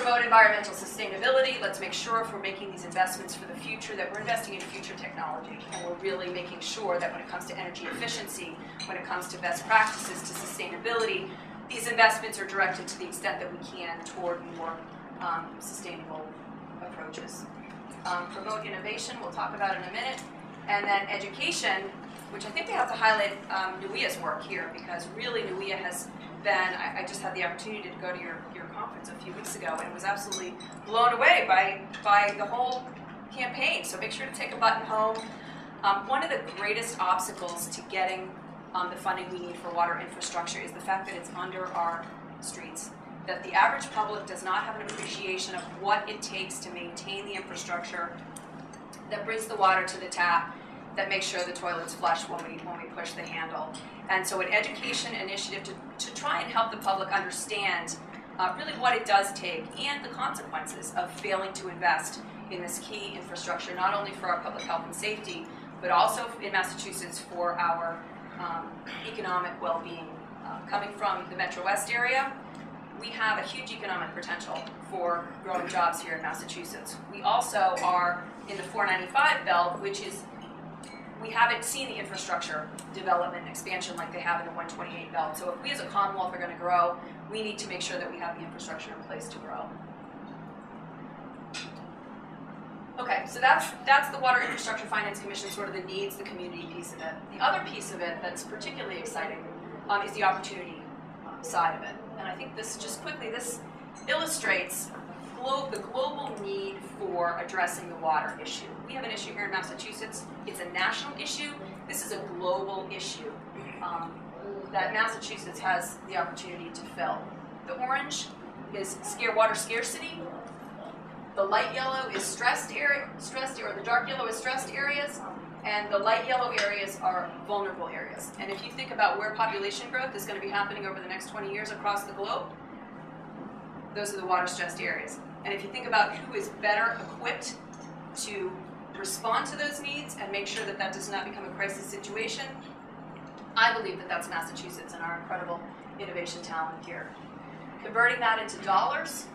promote environmental sustainability. Let's make sure if we're making these investments for the future that we're investing in future technology, and we're really making sure that when it comes to energy efficiency, when it comes to best practices to sustainability, these investments are directed to the extent that we can toward more sustainable approaches. Promote innovation, we'll talk about in a minute. And then education, which I think we have to highlight NEWEA's work here, because really NEWEA has been, I just had the opportunity to go to your conference a few weeks ago and was absolutely blown away by the whole campaign. So make sure to take a button home. One of the greatest obstacles to getting the funding we need for water infrastructure is the fact that it's under our streets. That the average public does not have an appreciation of what it takes to maintain the infrastructure that brings the water to the tap, that makes sure the toilets flush when we push the handle. And so an education initiative to try and help the public understand really what it does take and the consequences of failing to invest in this key infrastructure, not only for our public health and safety, but also in Massachusetts for our economic well-being. Coming from the Metro West area, we have a huge economic potential for growing jobs here in Massachusetts. We also are in the 495 belt, which is, we haven't seen the infrastructure development and expansion like they have in the 128 belt. So if we as a Commonwealth are going to grow, we need to make sure that we have the infrastructure in place to grow. Okay, so that's the Water Infrastructure Finance Commission, sort of the needs, the community piece of it. The other piece of it that's particularly exciting is the opportunity side of it. And I think this, just quickly, this illustrates the global need for addressing the water issue. We have an issue here in Massachusetts. It's a national issue. This is a global issue that Massachusetts has the opportunity to fill. The orange is water scarcity. The light yellow is stressed area, or the dark yellow is stressed areas, and the light yellow areas are vulnerable areas. And if you think about where population growth is going to be happening over the next 20 years across the globe, those are the water-stressed areas. And if you think about who is better equipped to respond to those needs and make sure that that does not become a crisis situation, I believe that that's Massachusetts and our incredible innovation talent here. Converting that into dollars,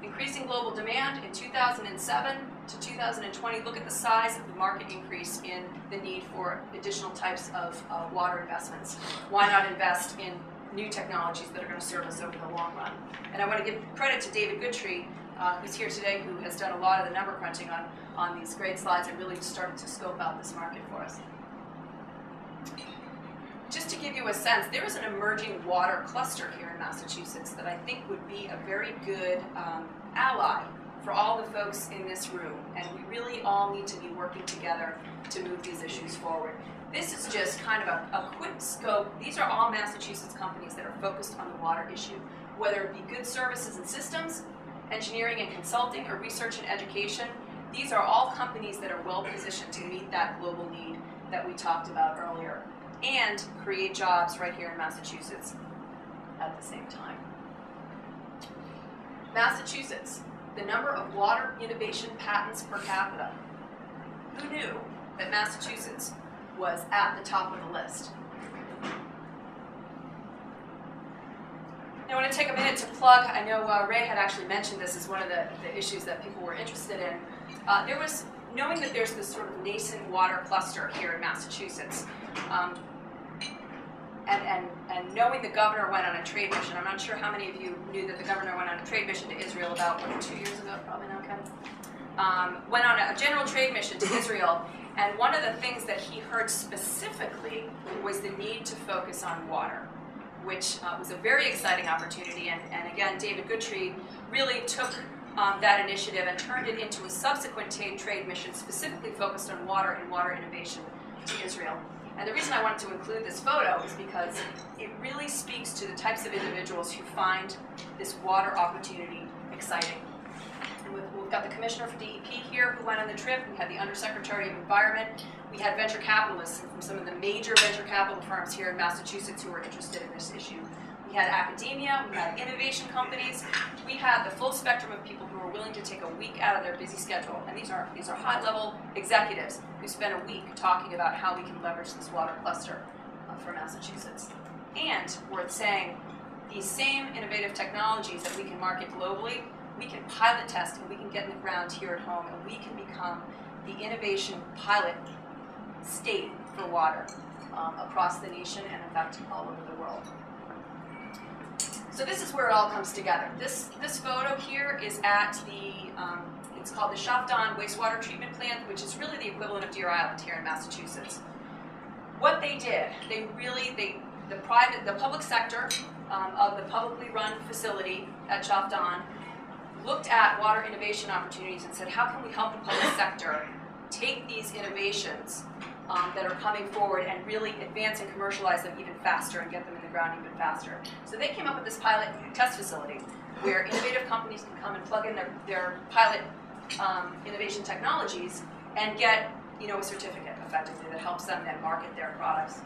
increasing global demand in 2007 to 2020, look at the size of the market increase in the need for additional types of water investments. Why not invest in new technologies that are going to serve us over the long run? And I want to give credit to David Goodtree, who's here today, who has done a lot of the number crunching on these great slides and really started to scope out this market for us. Just to give you a sense, there is an emerging water cluster here in Massachusetts that I think would be a very good ally for all the folks in this room, and we really all need to be working together to move these issues forward. This is just kind of a quick scope. These are all Massachusetts companies that are focused on the water issue, whether it be good services and systems, engineering and consulting, or research and education. These are all companies that are well positioned to meet that global need that we talked about earlier, and create jobs right here in Massachusetts at the same time. Massachusetts, the number of water innovation patents per capita. Who knew that Massachusetts was at the top of the list? I want to take a minute to plug, I know Ray had actually mentioned this as one of the issues that people were interested in. Knowing that there's this sort of nascent water cluster here in Massachusetts, and knowing the governor went on a trade mission. I'm not sure how many of you knew that the governor went on a trade mission to Israel about, 2 years ago, probably now, Ken? Went on a general trade mission to Israel, and one of the things that he heard specifically was the need to focus on water, which was a very exciting opportunity. And again, David Goodtree really took that initiative and turned it into a subsequent trade mission specifically focused on water and water innovation to Israel. And the reason I wanted to include this photo is because it really speaks to the types of individuals who find this water opportunity exciting. And we've got the Commissioner for DEP here who went on the trip. We had the Undersecretary of Environment. We had venture capitalists from some of the major venture capital firms here in Massachusetts who were interested in this issue. We had academia, we had innovation companies, we had the full spectrum of people who were willing to take a week out of their busy schedule. And these are high-level executives who spent a week talking about how we can leverage this water cluster for Massachusetts. And worth saying, these same innovative technologies that we can market globally we can pilot test and we can get in the ground here at home and we can become the innovation pilot state for water across the nation and in fact all over the world. So this is where it all comes together. This photo here is at the, it's called the Shafton Wastewater Treatment Plant, which is really the equivalent of Deer Island here in Massachusetts. What they did, the public sector of the publicly run facility at Shafton looked at water innovation opportunities and said, how can we help the public sector take these innovations that are coming forward and really advance and commercialize them even faster and get them in the ground even faster. So they came up with this pilot test facility where innovative companies can come and plug in their pilot innovation technologies and get a certificate effectively that helps them then market their products.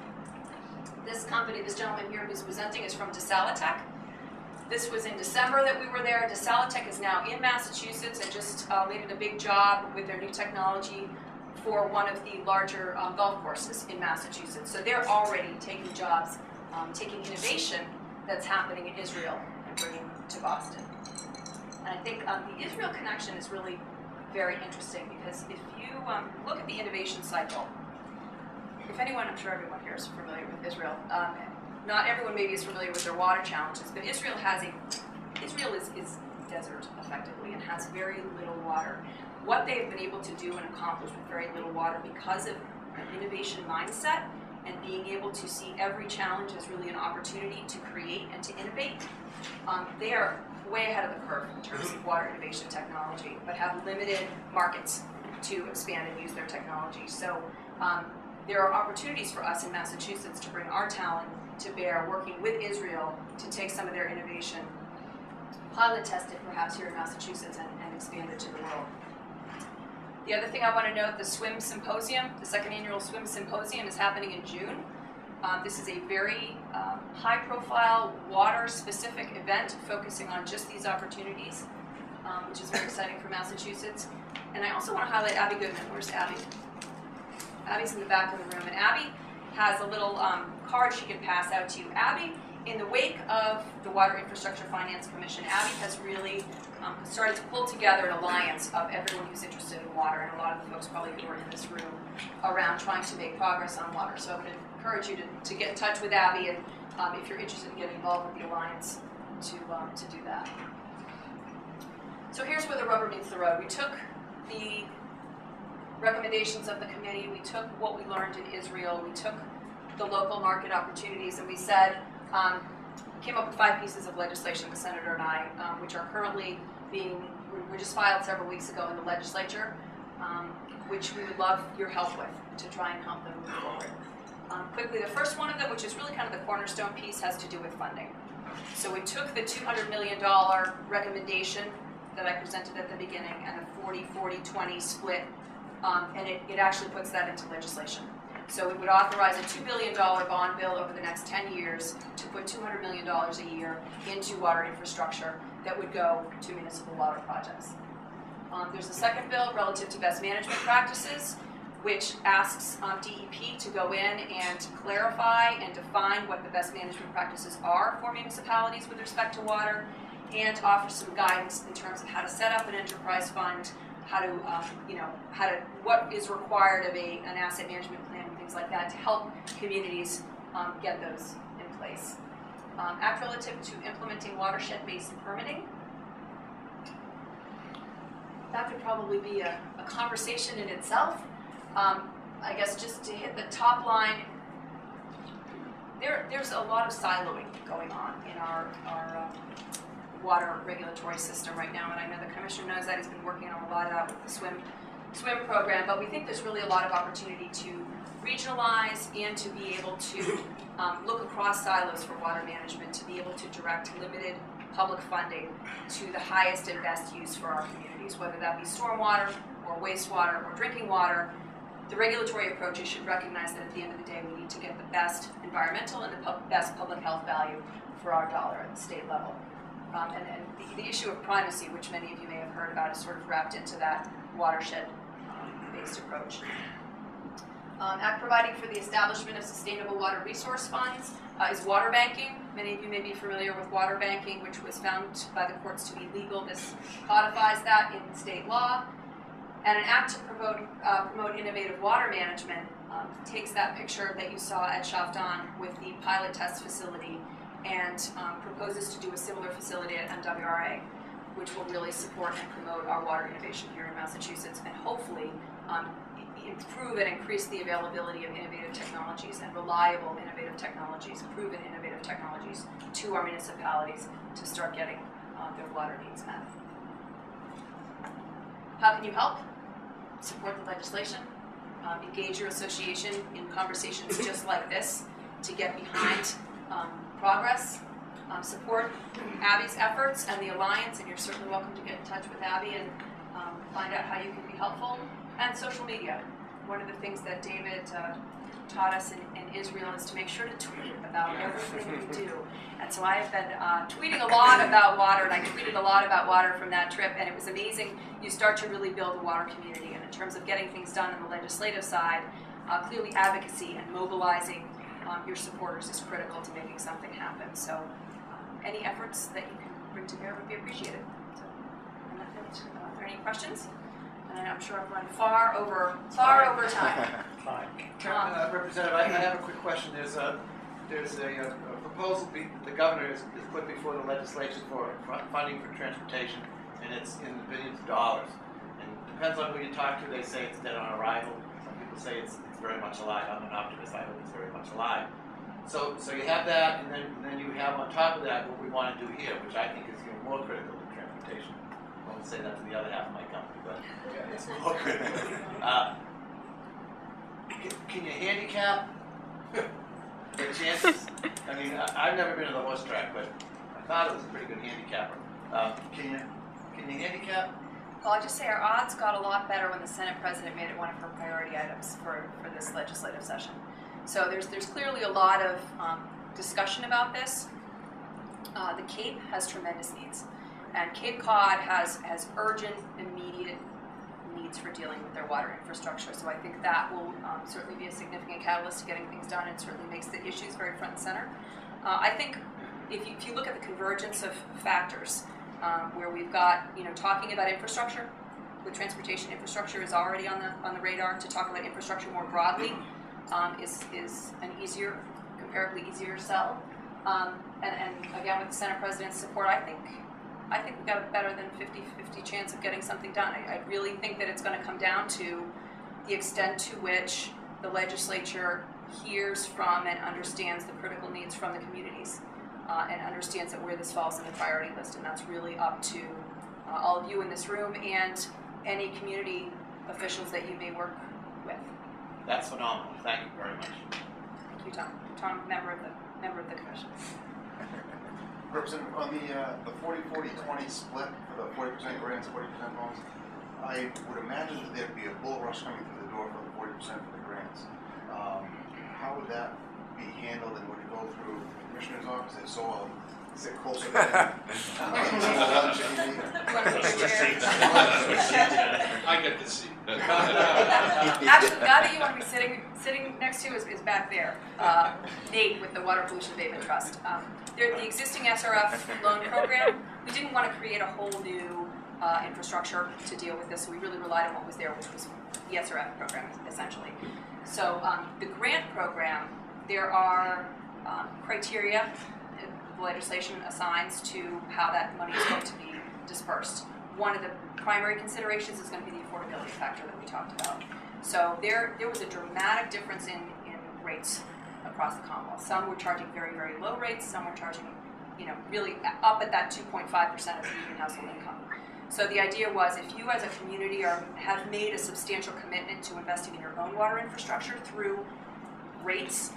This company, this gentleman here who's presenting is from Desalatech. This was in December that we were there. Desalatech is now in Massachusetts and just landed a big job with their new technology for one of the larger golf courses in Massachusetts. So they're already taking jobs, taking innovation that's happening in Israel and bringing it to Boston. And I think the Israel connection is really very interesting because if you look at the innovation cycle, if anyone, I'm sure everyone here is familiar with Israel. Not everyone maybe is familiar with their water challenges, but Israel is desert effectively and has very little water. What they've been able to do and accomplish with very little water because of an innovation mindset and being able to see every challenge as really an opportunity to create and to innovate, they are way ahead of the curve in terms of water innovation technology, but have limited markets to expand and use their technology. So there are opportunities for us in Massachusetts to bring our talent to bear, working with Israel to take some of their innovation, pilot test it perhaps here in Massachusetts, and expand it to the world. The other thing I want to note, the swim symposium, the second annual swim symposium is happening in June. This is a very high-profile, water-specific event focusing on just these opportunities, which is very exciting for Massachusetts. And I also want to highlight Abby Goodman. Where's Abby? Abby's in the back of the room, and Abby has a little card she can pass out to you. Abby, in the wake of the Water Infrastructure Finance Commission, Abby has really started to pull together an alliance of everyone who's interested in water, and a lot of the folks probably who are in this room, around trying to make progress on water. So I would encourage you to get in touch with Abby, and if you're interested in getting involved with the alliance, to do that. So here's where the rubber meets the road. We took the recommendations of the committee, we took what we learned in Israel, we took the local market opportunities, and we said, came up with 5 pieces of legislation, the senator and I, which are currently were just filed several weeks ago in the legislature, which we would love your help with to try and help them move forward. Quickly, the first one of them, which is really kind of the cornerstone piece, has to do with funding. So we took the $200 million recommendation that I presented at the beginning and the 40-40-20 split, and it actually puts that into legislation. So we would authorize a $2 billion bond bill over the next 10 years to put $200 million a year into water infrastructure that would go to municipal water projects. There's a second bill relative to best management practices, which asks DEP to go in and clarify and define what the best management practices are for municipalities with respect to water, and offer some guidance in terms of how to set up an enterprise fund, what is required of an asset management plan and things like that to help communities get those in place. Act relative to implementing watershed-based permitting. That could probably be a conversation in itself. I guess just to hit the top line, there's a lot of siloing going on in our water regulatory system right now, and I know the Commissioner knows that. He's been working on a lot of that with the swim program, but we think there's really a lot of opportunity to regionalize and to be able to look across silos for water management, to be able to direct limited public funding to the highest and best use for our communities, whether that be stormwater or wastewater or drinking water. The regulatory approaches should recognize that at the end of the day we need to get the best environmental and the best public health value for our dollar at the state level. And the issue of primacy, which many of you may have heard about, is sort of wrapped into that watershed-based approach. Act providing for the establishment of sustainable water resource funds is water banking. Many of you may be familiar with water banking, which was found by the courts to be legal. This codifies that in state law. And an act to promote innovative water management takes that picture that you saw at Shafdan with the pilot test facility and proposes to do a similar facility at MWRA, which will really support and promote our water innovation here in Massachusetts and hopefully improve and increase the availability of innovative technologies and reliable innovative technologies, proven innovative technologies to our municipalities to start getting their water needs met. How can you help? Support the legislation, engage your association in conversations just like this to get behind progress, support Abby's efforts and the Alliance, and you're certainly welcome to get in touch with Abby and find out how you can be helpful. And social media. One of the things that David taught us in Israel is to make sure to tweet about everything we do. And so I have been tweeting a lot about water, and I tweeted a lot about water from that trip, and it was amazing. You start to really build a water community, and in terms of getting things done on the legislative side, clearly advocacy and mobilizing your supporters is critical to making something happen. So any efforts that you can bring to bear would be appreciated. So, and that's it. Are there any questions? And I'm sure I've run far over time. Fine. Representative, I have a quick question. There's a proposal the governor has put before the legislation for funding for transportation, and it's in the billions of dollars. And it depends on who you talk to. They say it's dead on arrival. Some people say it's very much alive. I'm an optimist. I hope it's very much alive. So you have that, and then you have on top of that what we want to do here, which I think is even more critical than transportation. I won't say that to the other half of my company, but it's more critical. Can you handicap the chances? I mean, I've never been to the horse track, but I thought it was a pretty good handicapper. Can you handicap? Well, I'll just say our odds got a lot better when the Senate President made it one of her priority items for this legislative session. So there's clearly a lot of discussion about this. The Cape has tremendous needs. And Cape Cod has urgent, immediate needs for dealing with their water infrastructure. So I think that will certainly be a significant catalyst to getting things done and certainly makes the issues very front and center. I think if you look at the convergence of factors, where we've got, talking about infrastructure, the transportation infrastructure is already on the radar. To talk about infrastructure more broadly is an comparably easier sell. And again, with the Senate President's support, I think we've got a better than 50-50 chance of getting something done. I really think that it's going to come down to the extent to which the legislature hears from and understands the critical needs from the communities and understands that where this falls in the priority list. And that's really up to all of you in this room and any community officials that you may work with. That's phenomenal. Thank you very much. Thank you, Tom. Tom, member of the commission. Representative, on the 40-40-20 split for the 40% grants, 40% loans, I would imagine that there'd be a bull rush coming through the door for the 40% for the grants. How would that be handled, and would it go through the commissioner's office? If so, I'll sit closer to them. I get the seat. Actually, the guy that you want to be sitting next to is back there. Nate with the Water Pollution Abatement Trust. The existing SRF loan program, we didn't want to create a whole new infrastructure to deal with this, so we really relied on what was there, which was the SRF program, essentially. So the grant program, there are criteria the legislation assigns to how that money is going to be dispersed. One of the primary considerations is going to be the affordability factor that we talked about. So there was a dramatic difference in rates across the Commonwealth. Some were charging very, very low rates. Some were charging, really up at that 2.5% of the median household income. So the idea was, if you as a community have made a substantial commitment to investing in your own water infrastructure through rates,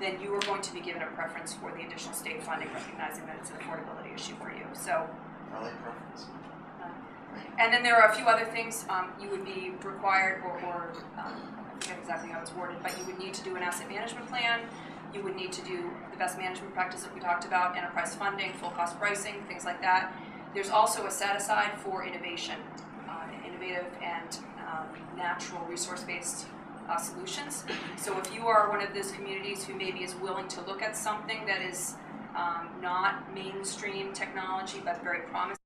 then you are going to be given a preference for the additional state funding, recognizing that it's an affordability issue for you. So, I like preference. And then there are a few other things you would be required, or I forget exactly how it's worded, but you would need to do an asset management plan. You would need to do the best management practice that we talked about, enterprise funding, full cost pricing, things like that. There's also a set aside for innovation, innovative and natural resource-based solutions. So if you are one of those communities who maybe is willing to look at something that is not mainstream technology, but very promising.